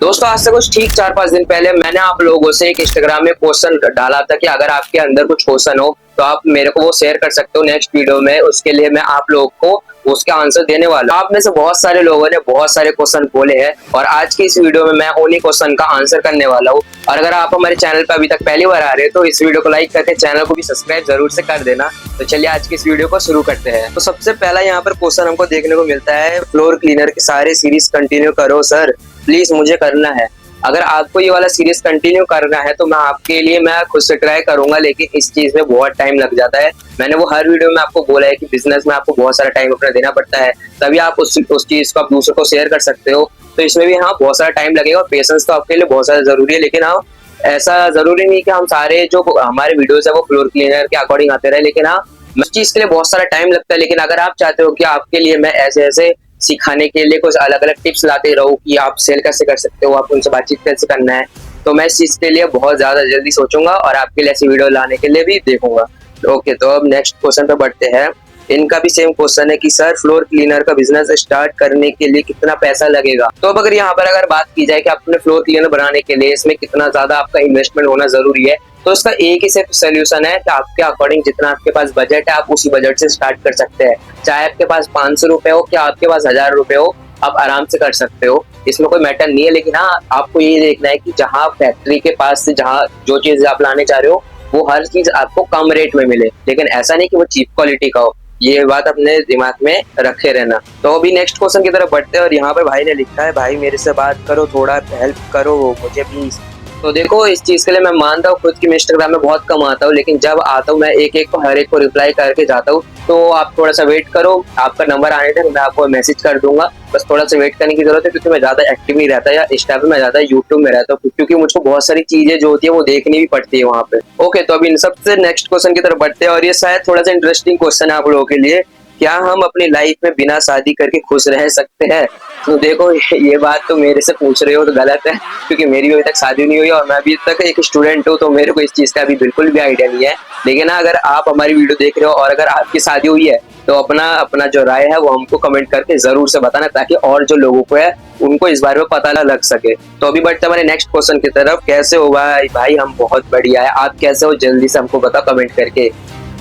दोस्तों आज से कुछ ठीक 4-5 दिन पहले मैंने आप लोगों से एक इंस्टाग्राम में क्वेश्चन डाला था कि अगर आपके अंदर कुछ क्वेश्चन हो तो आप मेरे को वो शेयर कर सकते हो नेक्स्ट वीडियो में। उसके लिए मैं आप लोगों को उसका आंसर देने वाला हूं। आप में से बहुत सारे लोगों ने बहुत सारे क्वेश्चन बोले हैं और आज की इस वीडियो में मैं उन्हीं क्वेश्चन का आंसर करने वाला हूँ। और अगर आप हमारे चैनल पर अभी तक पहली बार आ रहे हैं तो इस वीडियो को लाइक करके चैनल को भी सब्सक्राइब जरूर से कर देना। तो चलिए आज की इस वीडियो को शुरू करते हैं। तो सबसे पहला यहाँ पर क्वेश्चन हमको देखने को मिलता है, फ्लोर क्लीनर के सारे सीरीज कंटिन्यू करो सर प्लीज, मुझे करना है। अगर आपको ये वाला सीरीज कंटिन्यू करना है तो मैं आपके लिए मैं खुद से ट्राई करूंगा, लेकिन इस चीज में बहुत टाइम लग जाता है। मैंने वो हर वीडियो में आपको बोला है कि बिजनेस में आपको बहुत सारा टाइम अपना देना पड़ता है, तभी आप उस चीज को आप दूसरों को शेयर कर सकते हो। तो इसमें भी हाँ बहुत सारा टाइम लगेगा और पेशेंस तो आपके लिए बहुत सारा जरूरी है। लेकिन हाँ ऐसा जरूरी नहीं कि हम सारे जो हमारे वीडियोज है वो फ्लोर क्लीनर के अकॉर्डिंग आते रहे, लेकिन हाँ इस चीज के लिए बहुत सारा टाइम लगता है। लेकिन अगर आप चाहते हो कि आपके लिए मैं ऐसे ऐसे सिखाने के लिए कुछ अलग अलग टिप्स लाते रहूं कि आप सेल कैसे कर सकते हो, आप उनसे बातचीत कैसे करना है, तो मैं इस चीज के लिए बहुत ज्यादा जल्दी सोचूंगा और आपके लिए ऐसी वीडियो लाने के लिए भी देखूंगा। ओके, तो अब नेक्स्ट क्वेश्चन पे बढ़ते हैं। इनका भी सेम क्वेश्चन है कि सर फ्लोर क्लीनर का बिजनेस स्टार्ट करने के लिए कितना पैसा लगेगा। तो अब अगर यहाँ पर अगर बात की जाए कि अपने फ्लोर क्लीनर बनाने के लिए इसमें कितना ज्यादा आपका इन्वेस्टमेंट होना जरूरी है, तो इसका एक ही सिर्फ सोल्यूशन है कि आपके अकॉर्डिंग जितना आपके पास बजट है आप उसी बजट से स्टार्ट कर सकते हैं। चाहे आपके पास 500 रुपए हो क्या आपके पास 1000 रुपए हो, आप आराम से कर सकते हो, इसमें कोई मैटर नहीं है। लेकिन हाँ आपको ये देखना है कि जहाँ फैक्ट्री के पास से जहाँ जो चीज आप लाने चाह रहे हो वो हर चीज आपको कम रेट में मिले, लेकिन ऐसा नहीं कि वो चीप क्वालिटी का हो। ये बात अपने दिमाग में रखे रहना। तो अभी नेक्स्ट क्वेश्चन की तरफ बढ़ते हैं और यहाँ पर भाई ने लिखा है, भाई मेरे से बात करो, थोड़ा हेल्प करो मुझे प्लीज। तो देखो इस चीज के लिए मैं मानता हूँ खुद की मैं इंस्टाग्राम में बहुत कम आता हूँ, लेकिन जब आता हूँ मैं एक एक को हर एक को रिप्लाई करके जाता हूँ। तो आप थोड़ा सा वेट करो, आपका नंबर आने तक मैं आपको मैसेज कर दूंगा। बस थोड़ा सा वेट करने की जरूरत है क्योंकि मैं ज्यादा एक्टिव नहीं रहता या इंस्टा पे मैं ज्यादा यूट्यूब में रहता हूँ, क्योंकि मुझको बहुत सारी चीजें जो होती है वो देखनी भी पड़ती है वहाँ पे। ओके, तो अभी इन सबसे नेक्स्ट क्वेश्चन की तरफ बढ़ते हैं और ये शायद थोड़ा सा इंटरेस्टिंग क्वेश्चन है आप लोगों के लिए। क्या हम अपनी लाइफ में बिना शादी करके खुश रह सकते हैं? तो देखो ये बात तो मेरे से पूछ रहे हो तो गलत है, क्योंकि मेरी अभी तक शादी नहीं हुई और मैं अभी तक एक स्टूडेंट हूँ, तो मेरे को इस चीज का अभी बिल्कुल भी आइडिया नहीं है। लेकिन अगर आप हमारी वीडियो देख रहे हो और अगर आपकी शादी हुई है तो अपना अपना जो राय है वो हमको कमेंट करके जरूर से बताना, ताकि और जो लोगों को है उनको इस बारे में पता ना लग सके। तो अभी बढ़ते हमारे नेक्स्ट क्वेश्चन की तरफ। कैसे हो भाई? हम बहुत बढ़िया है, आप कैसे हो जल्दी से हमको बताओ कमेंट करके।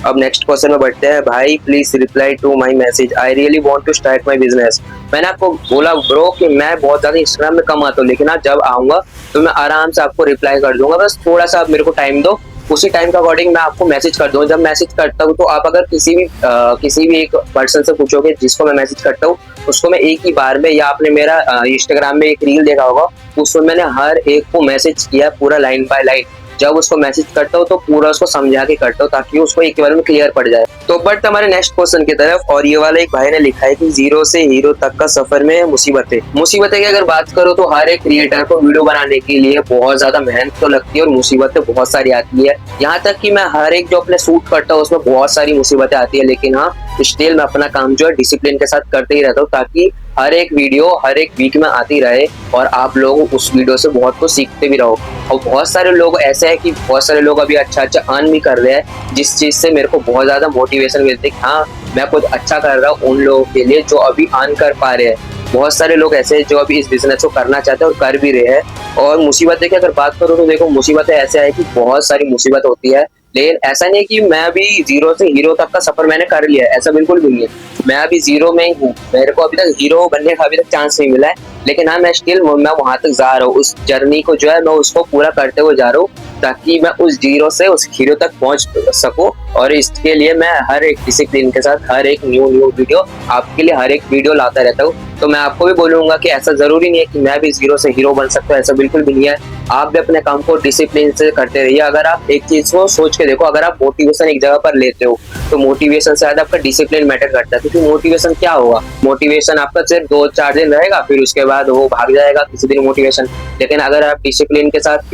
अब नेक्स्ट क्वेश्चन में बढ़ते हैं। भाई please reply to my message, I really want to start my business. मैंने आपको बोला ब्रो कि मैं बहुत ज्यादा इंस्टाग्राम में कम आता हूँ, लेकिन जब आऊंगा तो मैं आराम से आपको रिप्लाई कर दूंगा। बस थोड़ा सा आप मेरे को टाइम दो, उसी टाइम के अकॉर्डिंग मैं आपको मैसेज कर दूंगा। जब मैसेज करता हूँ तो आप अगर किसी भी एक पर्सन से पूछोगे जिसको मैं मैसेज करता हूँ उसको मैं एक ही बार में, या आपने मेरा इंस्टाग्राम में एक रील देखा होगा उसमें मैंने हर एक को मैसेज किया पूरा लाइन बाय लाइन। जब उसको मैसेज करता हूँ तो पूरा उसको समझा के करता हूँ ताकि उसको एक बार में क्लियर पड़ जाए। तो बट हमारे नेक्स्ट क्वेश्चन की तरफ, और ये वाला एक भाई ने लिखा है कि 0 से हीरो तक का सफर में मुसीबतें की अगर बात करो तो हर एक क्रिएटर को वीडियो बनाने के लिए बहुत ज्यादा मेहनत तो लगती है और मुसीबतें बहुत सारी आती है। यहाँ तक कि मैं हर एक जो अपने शूट करता हूँ उसमें बहुत सारी मुसीबतें आती है, लेकिन हाँ स्टिल मैं अपना काम जो है डिसिप्लिन के साथ करते ही रहता हूँ, ताकि हर एक वीडियो हर एक वीक में आती रहे और आप लोग उस वीडियो से बहुत कुछ सीखते भी रहो। और बहुत सारे लोग ऐसे हैं कि बहुत सारे लोग अभी अच्छा अर्न भी कर रहे हैं, जिस चीज से मेरे को बहुत ज्यादा मोटिवेशन मिलती है कि हाँ मैं कुछ अच्छा कर रहा हूँ उन लोगों के लिए जो अभी अर्न कर पा रहे हैं। बहुत सारे लोग ऐसे हैं जो अभी इस बिजनेस को करना चाहते हैं और कर भी रहे हैं। और मुसीबतें की अगर बात करूँ तो देखो मुसीबतें ऐसे है कि बहुत सारी मुसीबत होती है, लेकिन ऐसा नहीं कि मैं अभी 0 से हीरो तक का सफर मैंने कर लिया है, ऐसा बिल्कुल भी नहीं है। मैं अभी 0 में ही हूँ, मेरे को अभी तक हीरो बनने का अभी तक चांस नहीं मिला है, लेकिन हाँ मैं स्टिल मैं वहां तक जा रहा हूँ। उस जर्नी को जो है मैं उसको पूरा करते हुए जा रहा हूँ ताकि मैं उस 0 से उस हीरो तक पहुंच सकूं। और इसके लिए मैं हर एक डिसिप्लिन के साथ हर एक न्यू वीडियो आपके लिए हर एक वीडियो लाता रहता हूँ। तो मैं आपको भी बोलूंगा कि ऐसा जरूरी नहीं है कि मैं भी 0 से हीरो बन सकता हूँ, ऐसा बिल्कुल भी नहीं है। आप भी अपने काम को डिसिप्लिन से करते रहिए। अगर आप एक चीज को सोच के देखो, अगर आप मोटिवेशन एक जगह पर लेते हो तो मोटिवेशन से ज्यादा आपका डिसिप्लिन मैटर करता है, क्योंकि मोटिवेशन क्या होगा, मोटिवेशन आपका सिर्फ 2-4 दिन रहेगा, फिर उसके बाद वो भाग जाएगा किसी दिन मोटिवेशन। लेकिन अगर आप डिसिप्लिन के साथ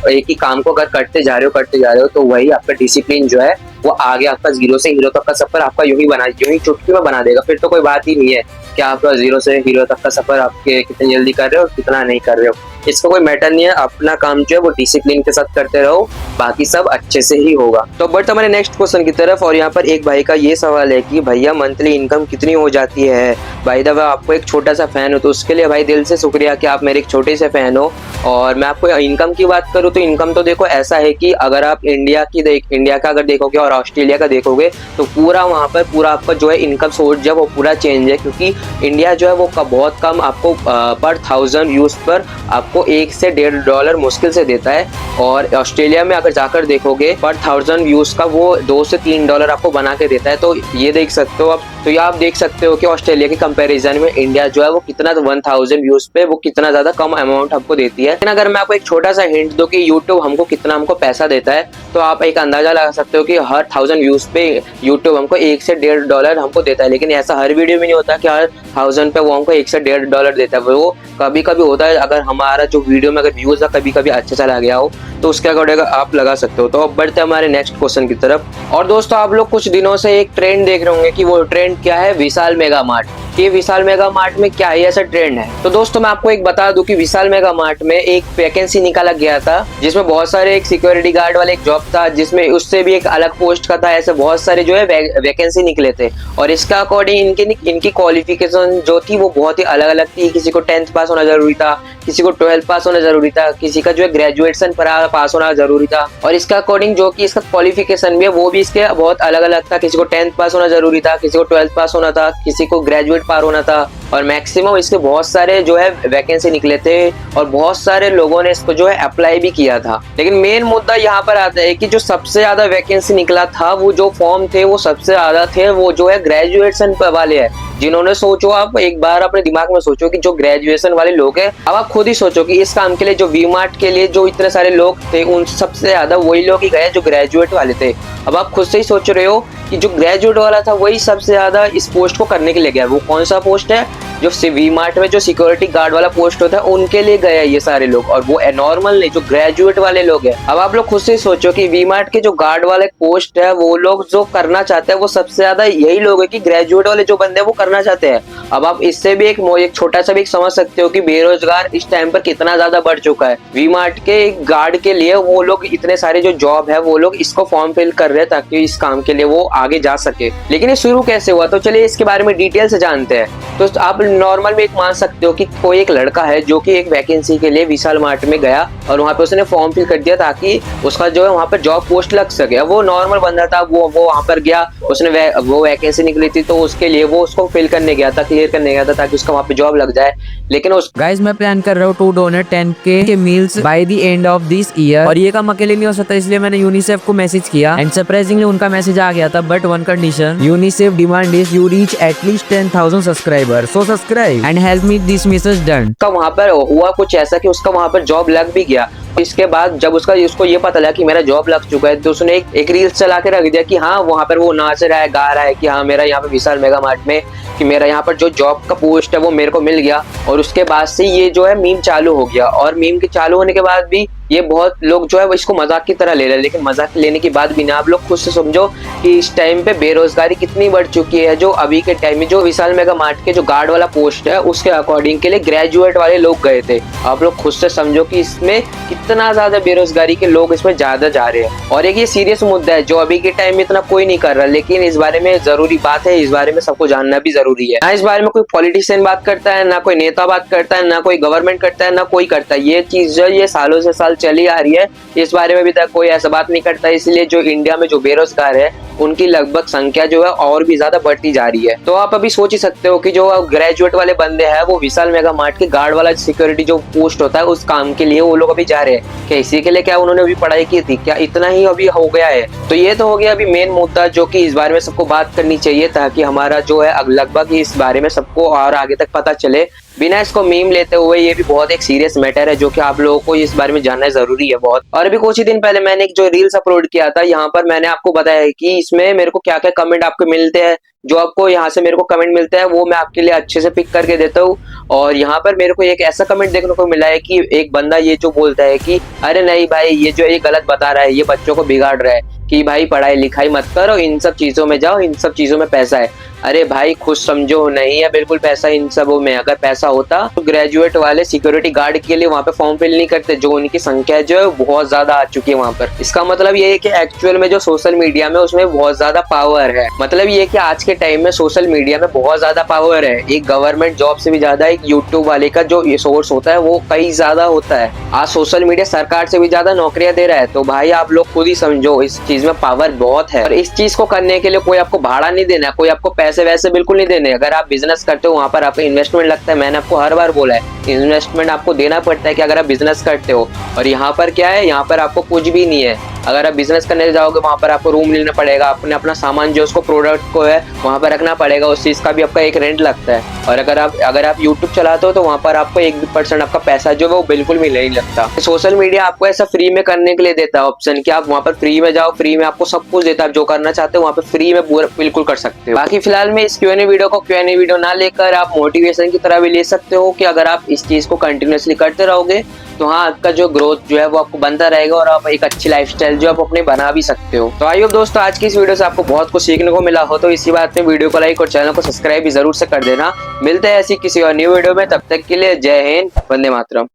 एक ही काम को अगर करते जा रहे हो तो वही आपका डिसिप्लिन जो है वो आगे आपका 0 से हीरो तक का सफर आपका यूं ही चुटकी में बना देगा। फिर तो कोई बात ही नहीं है कि आप 0 से हीरो तक का सफर आपके कितनी जल्दी कर रहे हो कितना नहीं कर रहे हो। इसका कोई मैटर नहीं है, अपना काम जो है वो डिसिप्लिन के साथ करते रहो, बाकी सब अच्छे से ही होगा। तो बढ़ते हमारे नेक्स्ट क्वेश्चन की तरफ। और यहाँ पर एक भाई का ये सवाल है कि भैया मंथली इनकम कितनी हो जाती है। भाई दा आपको एक छोटा सा फैन हो तो उसके लिए भाई दिल से शुक्रिया कि आप मेरे एक छोटे से फैन हो। और मैं आपको इनकम की बात करूँ तो इनकम तो देखो ऐसा है कि अगर आप इंडिया का अगर देखोगे और ऑस्ट्रेलिया का देखोगे तो पूरा वहाँ पर पूरा आपका जो है इनकम सोर्स जो है वो पूरा चेंज है, क्योंकि इंडिया जो है वो बहुत कम आपको पर 1000 व्यूज पर आपको $1 से $1.5 मुश्किल से देता है। और ऑस्ट्रेलिया में अगर जाकर देखोगे पर 1000 व्यूज का वो $2 से $3 आपको बना के देता है। तो ये देख सकते हो आप, तो ये आप देख सकते हो कि ऑस्ट्रेलिया के कंपैरिजन में इंडिया जो है वो कितना 1000 व्यूज पे वो कितना ज्यादा कम अमाउंट आपको देती है। लेकिन अगर मैं आपको एक छोटा सा हिंट दूं कि यूट्यूब हमको पैसा देता है, तो आप एक अंदाजा लगा सकते हो कि हर 1000 व्यूज पे यूट्यूब हमको $1 से $1.5 हमको देता है। लेकिन ऐसा हर वीडियो में नहीं होता कि हर 1000 पे वो हमको $1 से $1.5 देता है। वो कभी कभी होता है, अगर हमारा जो वीडियो में अगर व्यूज कभी कभी अच्छा चला गया हो तो उसके अकॉर्डिंग आप लगा सकते हो। तो अब बढ़ते हैं हमारे नेक्स्ट क्वेश्चन की तरफ। और दोस्तों आप लोग कुछ दिनों से एक ट्रेंड देख रहे होंगे कि वो ट्रेंड क्या है, विशाल मेगा मार्ट। ये विशाल मेगा मार्ट में क्या है ऐसा ट्रेंड है। तो दोस्तों मैं आपको एक बता दूं कि विशाल मेगा मार्ट में एक वैकेंसी निकाला गया था जिसमें बहुत सारे एक सिक्योरिटी गार्ड वाले एक जॉब था, जिसमें उससे भी एक अलग पोस्ट का था। ऐसे बहुत सारे जो है वैकेंसी निकले थे और इसका अकॉर्डिंग इनकी क्वालिफिकेशन जो थी वो बहुत ही अलग अलग थी। किसी को 10th पास होना जरूरी था, किसी को 12th पास होना जरूरी था, किसी का जो है ग्रेजुएशन पास होना जरूरी था। और इसका अकॉर्डिंग जो कि इसका क्वालिफिकेशन भी है वो भी इसके बहुत अलग अलग था। किसी को 10th पास होना जरूरी था, किसी को 12th पास होना था, किसी को ग्रेजुएट पार होना था। और मैक्सिमम इसके बहुत सारे जो है वैकेंसी निकले थे और बहुत सारे लोगों ने इसको जो है अप्लाई भी किया था। लेकिन मेन मुद्दा यहाँ पर आता है कि जो सबसे ज्यादा वैकेंसी निकला था, वो जो फॉर्म थे वो सबसे ज्यादा थे वो जो है ग्रेजुएशन वाले है। जिन्होंने सोचो, आप एक बार अपने दिमाग में सोचो कि जो ग्रेजुएशन वाले लोग हैं, अब आप खुद ही सोचो कि इस काम के लिए जो वी मार्ट के लिए जो इतने सारे लोग थे उन सबसे ज्यादा वही लोग ही गए जो ग्रेजुएट वाले थे। अब आप खुद से ही सोच रहे हो कि जो ग्रेजुएट वाला था वही सबसे ज्यादा इस पोस्ट को करने के लिए गया। वो कौन सा पोस्ट है? जो वी मार्ट में जो सिक्योरिटी गार्ड वाला पोस्ट होता है उनके लिए गए ये सारे लोग, और वो नॉर्मल नहीं, जो ग्रेजुएट वाले लोग हैं। अब आप लोग खुद से सोचो कि वी मार्ट के जो गार्ड वाले पोस्ट है वो लोग जो करना चाहते हैं वो सबसे ज्यादा यही लोग है कि ग्रेजुएट वाले जो बंदे हैं वो करना चाहते हैं। अब आप इससे भी एक छोटा सा भी समझ सकते हो कि बेरोजगार इस टाइम पर कितना ज्यादा बढ़ चुका है। वी मार्ट के गार्ड के लिए वो लोग इतने सारे जो जॉब है वो लोग इसको फॉर्म फिल कर रहे हैं ताकि इस काम के लिए वो आगे जा सके। लेकिन ये शुरू कैसे हुआ, तो चलिए इसके बारे में डिटेल से जानते हैं। तो आप नॉर्मल में एक मान सकते हो कि कोई एक लड़का है जो कि एक वैकेंसी के लिए विशाल मार्ट में गया और वहाँ पे उसने फॉर्म फिल कर दिया ताकि उसका जो है वहाँ पर जॉब पोस्ट लग सके। वो नॉर्मल बंदा था, वो वहाँ पर गया, उसने वो वैकेंसी निकली थी तो उसके लिए वो उसको फिल करने गया था, क्लियर करने गया था ताकि उसका वहाँ पे जॉब लग जाए। लेकिन उस गाइस मैं प्लान कर रहा हूँ टू डोनेट 10K के meals by the end of this year, और ये काम अकेले नहीं हो सकता, इसलिए मैंने यूनिसेफ को मैसेज किया एंड सरप्राइजिंगली उनका मैसेज आ गया था। But one condition, UNICEF demand is you reach at least 10,000 subscriber, so subscribe and help me this message done. का वहाँ पर हुआ कुछ ऐसा कि उसका वहाँ पर जॉब लग भी गया। इसके बाद जब उसको ये पता लगा कि मेरा जॉब लग चुका है तो उसने एक रील्स चला के रख दिया कि हाँ वहाँ पर वो नाच रहा है, गा रहा है कि हाँ मेरा यहाँ पे विशाल मेगा मार्ट में कि मेरा यहाँ पर जो जॉब का पोस्ट है वो मेरे को मिल गया। और उसके बाद से ये जो है मीम चालू हो गया, और मीम के चालू होने के बाद भी ये बहुत लोग जो है वो इसको मजाक की तरह ले रहे हैं। लेकिन मजाक लेने के बाद भी ना, आप लोग खुद से समझो कि इस टाइम पे बेरोजगारी कितनी बढ़ चुकी है। जो अभी के टाइम में जो विशाल मेगा मार्ट के जो गार्ड वाला पोस्ट है उसके अकॉर्डिंग के लिए ग्रेजुएट वाले लोग गए थे। आप लोग खुद से समझो कि इसमें कितना ज्यादा बेरोजगारी के लोग इसमें ज्यादा जा रहे हैं। और एक ये सीरियस मुद्दा है जो अभी के टाइम में इतना कोई नहीं कर रहा, लेकिन इस बारे में जरूरी बात है, इस बारे में सबको जानना भी जरूरी है। ना इस बारे में कोई पॉलिटिशियन बात करता है, ना कोई नेता बात करता है, ना कोई गवर्नमेंट करता है, ना कोई करता है। ये चीज जो ये सालों से साल चली आ रही है, इस बारे में भी तक कोई ऐसा बात नहीं करता। इसलिए जो इंडिया में जो बेरोजगार है उनकी लगभग संख्या जो है और भी ज्यादा बढ़ती जा रही है। तो आप अभी सोच ही सकते हो कि जो ग्रेजुएट वाले बंदे हैं वो विशाल मेगा मार्ट के गार्ड वाला सिक्योरिटी जो पोस्ट होता है उस काम के लिए वो लोग अभी जा रहे हैं। क्या इसी के लिए क्या उन्होंने अभी पढ़ाई की थी? क्या इतना ही अभी हो गया है? तो ये तो हो गया अभी मेन मुद्दा जो कि इस बारे में सबको बात करनी चाहिए ताकि हमारा जो है लगभग इस बारे में सबको और आगे तक पता चले, बिना इसको मीम लेते हुए। ये भी बहुत एक सीरियस मैटर है जो कि आप लोगों को इस बारे में जानना जरूरी है बहुत। और अभी कुछ ही दिन पहले मैंने एक जो रील्स अपलोड किया था, यहाँ पर मैंने आपको बताया है कि इसमें मेरे को क्या क्या कमेंट आपको मिलते हैं। जो आपको यहाँ से मेरे को कमेंट मिलता है वो मैं आपके लिए अच्छे से पिक करके देता हूँ। और यहाँ पर मेरे को एक ऐसा कमेंट देखने को मिला है कि एक बंदा ये जो बोलता है कि अरे नहीं भाई ये जो ये गलत बता रहा है, ये बच्चों को बिगाड़ रहा है। कि भाई पढ़ाई लिखाई मत करो, इन सब चीजों में जाओ, इन सब चीजों में पैसा है। अरे भाई खुद समझो, नहीं है बिल्कुल पैसा इन सबों में। अगर पैसा होता तो ग्रेजुएट वाले सिक्योरिटी गार्ड के लिए वहाँ पे फॉर्म फिल नहीं करते, जो उनकी संख्या जो है बहुत ज्यादा आ चुकी है वहाँ पर। इसका मतलब ये है कि एक्चुअल में जो सोशल मीडिया में उसमें बहुत ज्यादा पावर है। मतलब ये कि आज के टाइम में सोशल मीडिया में बहुत ज्यादा पावर है। एक गवर्नमेंट जॉब से भी ज्यादा एक यूट्यूब वाले का जो सोर्स होता है वो कई ज्यादा होता है। आज सोशल मीडिया सरकार से भी ज्यादा नौकरियां दे रहा है। तो भाई आप लोग खुद ही समझो, इस चीज में पावर बहुत है। और इस चीज को करने के लिए कोई आपको भाड़ा नहीं देना, कोई आपको पैसे वैसे बिल्कुल नहीं देने। अगर आप बिजनेस करते हो वहां पर आपका इन्वेस्टमेंट लगता है। मैंने आपको हर बार बोला है, इन्वेस्टमेंट आपको देना पड़ता है कि अगर आप बिजनेस करते हो। और यहाँ पर क्या है, यहाँ पर आपको कुछ भी नहीं है। अगर आप बिजनेस करने जाओगे वहां पर आपको रूम लेना पड़ेगा, अपना सामान जो उसको प्रोडक्ट को है वहां पर रखना पड़ेगा, उस चीज का भी आपका एक रेंट लगता है। और अगर आप यूट्यूब चलाते हो तो वहां पर आपको 1% आपका पैसा जो है वो बिल्कुल भी नहीं लगता। सोशल मीडिया आपको ऐसा फ्री में करने के लिए देता है ऑप्शन कि आप वहां पर फ्री में जाओ, फ्री में आपको सब कुछ देता है। जो करना चाहते हो वहां पर फ्री में बिल्कुल कर सकते हो। बाकी फिलहाल में इस Q&A वीडियो को Q&A वीडियो ना लेकर आप मोटिवेशन की तरह भी ले सकते हो कि अगर आप इस चीज को कंटिन्यूअसली करते रहोगे तो हाँ, आपका जो ग्रोथ जो है वो आपको बनता रहेगा और आप एक अच्छी लाइफस्टाइल जो आप अपने बना भी सकते हो। तो आई होप दोस्तों आज की इस वीडियो से आपको बहुत कुछ सीखने को मिला हो। तो इसी बात में वीडियो को लाइक और चैनल को सब्सक्राइब भी जरूर से कर देना। मिलते हैं ऐसी किसी और न्यू वीडियो में, तब तक के लिए जय हिंद, वंदे मातरम।